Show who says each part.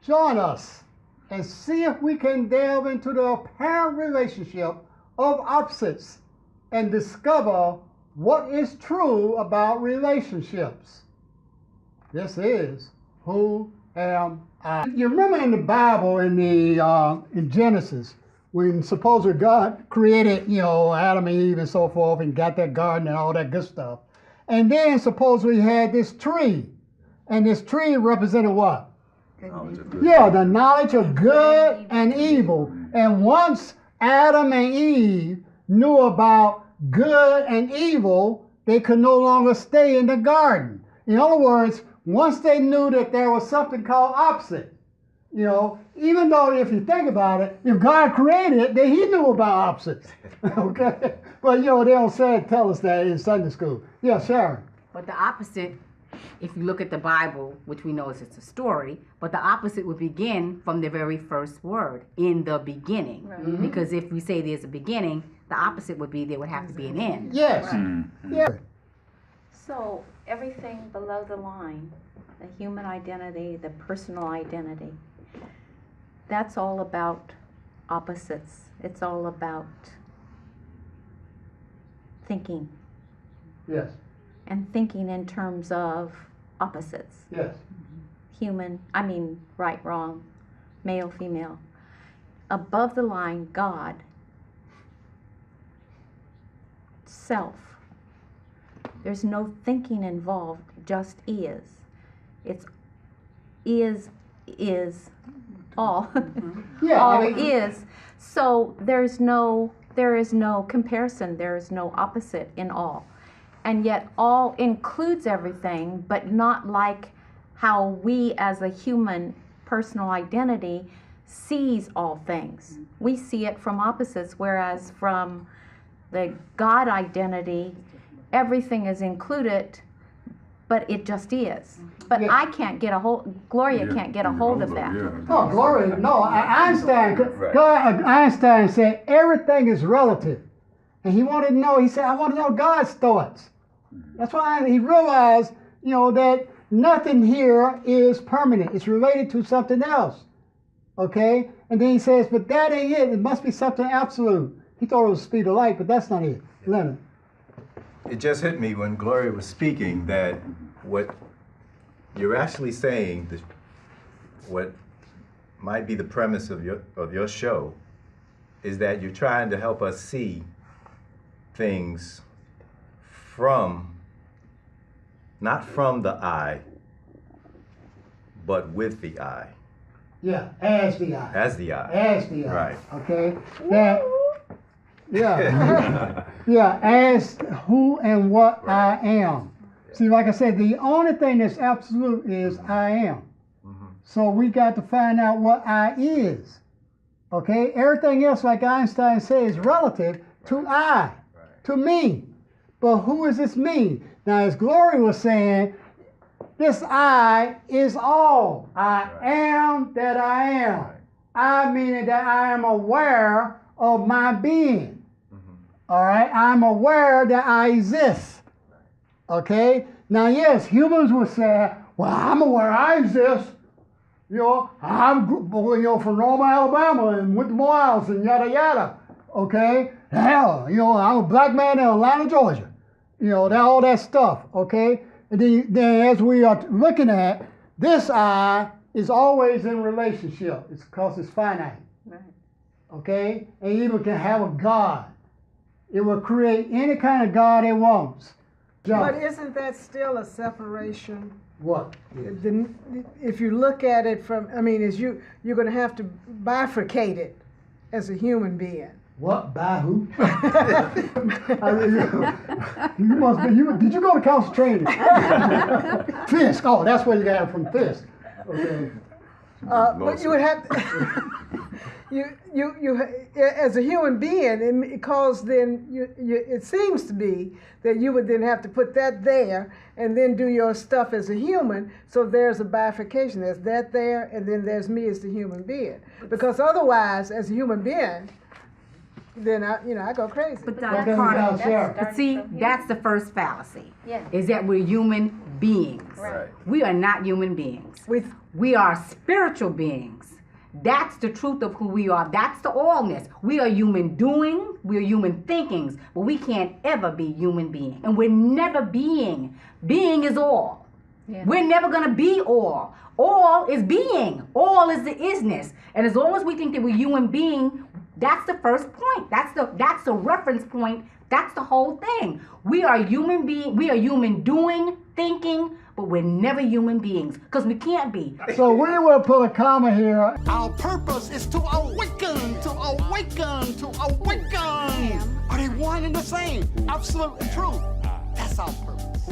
Speaker 1: Join us and see if we can delve into the apparent relationship of opposites and discover what is true about relationships. This is Who Am I? You remember in the Bible, in Genesis, when supposedly God created, Adam and Eve and so forth, and got that garden and all that good stuff. And then supposedly had this tree. And this tree represented what? Yeah, the knowledge of good and evil. And once Adam and Eve knew about good and evil, they could no longer stay in the garden. In other words, once they knew that there was something called opposite, even though if you think about it, if God created it, then he knew about opposites. Okay? But, they don't tell us that in Sunday school. Yeah, Sharon.
Speaker 2: But the opposite, if you look at the Bible, which we know is it's a story, but the opposite would begin from the very first word, in the beginning. Right. Mm-hmm. Because if we say there's a beginning, the opposite would be there would have to be an end.
Speaker 1: Yes.
Speaker 2: Right.
Speaker 1: Mm-hmm. Yeah.
Speaker 3: So everything below the line, the human identity, the personal identity, that's all about opposites. It's all about thinking.
Speaker 1: Yes.
Speaker 3: And thinking in terms of opposites.
Speaker 1: Yes.
Speaker 3: Right, wrong, male, female. Above the line, God, self. There's no thinking involved, just is. It's is all.
Speaker 1: Yeah,
Speaker 3: all is. So there is no comparison, there is no opposite in all. And yet all includes everything, but not like how we as a human personal identity sees all things. We see it from opposites, whereas from the God identity, everything is included, but it just is. But yeah. I can't get a hold, Gloria can't get a hold of that.
Speaker 1: Yeah. Oh, Gloria, no, Einstein said everything is relative. And he wanted to know, he said, I want to know God's thoughts. That's why he realized, that nothing here is permanent. It's related to something else. Okay? And then he says, but that ain't it. It must be something absolute. He thought it was speed of light, but that's not it. Leonard.
Speaker 4: It just hit me when Gloria was speaking that what you're actually saying, what might be the premise of your show, is that you're trying to help us see things not from the eye, but with the eye.
Speaker 1: Yeah, as the eye.
Speaker 4: As the eye.
Speaker 1: As the eye.
Speaker 4: Right.
Speaker 1: Okay. Yeah. Yeah, as who and what right. I am. See, like I said, the only thing that's absolute is I am. Mm-hmm. So we got to find out what I is. Okay? Everything else, like Einstein said, is relative to I, right. to me. But who is this me? Now, as Gloria was saying, this I is all. I right. am that I am. Right. I meaning that I am aware of my being. All right, I'm aware that I exist. Okay, now yes, humans would say, "Well, I'm aware I exist." I'm from Roma, Alabama, and went to Miles and yada yada. Okay, hell, I'm a black man in Atlanta, Georgia. All that stuff. Okay, and then as we are looking at this, I is always in relationship. It's because it's finite. Right. Okay, and even can have a God. It will create any kind of God it wants.
Speaker 5: But isn't that still a separation?
Speaker 1: What?
Speaker 5: If you look at it from, you're going to have to bifurcate it as a human being.
Speaker 1: What? By who? You must be. Did you go to council training? Fisk. Oh, that's where you got it from, Fisk. Okay.
Speaker 5: But you would have you as a human being, because then it seems to be that you would then have to put that there and then do your stuff as a human. So there's a bifurcation. There's that there, and then there's me as the human being. Because otherwise, as a human being, then I go crazy.
Speaker 2: But
Speaker 1: What
Speaker 2: Dr.
Speaker 1: does it
Speaker 2: Carter,
Speaker 1: sound, sir?
Speaker 2: but see, that's the first fallacy.
Speaker 3: Yeah.
Speaker 2: Is that we're human beings.
Speaker 4: Right.
Speaker 2: We are not human beings. We are spiritual beings. That's the truth of who we are. That's the allness. We are human doing, we are human thinkings, but we can't ever be human being. And we're never being. Being is all.
Speaker 3: Yeah.
Speaker 2: We're never going to be all. All is being. All is the isness. And as long as we think that we're human being, that's the first point. That's the reference point. That's the whole thing. We are human being. We are human doing, thinking, but we're never human beings because we can't be.
Speaker 1: So we will put a comma here.
Speaker 6: Our purpose is to awaken, to awaken, to awaken. Are they one and the same? Absolutely true. That's our purpose.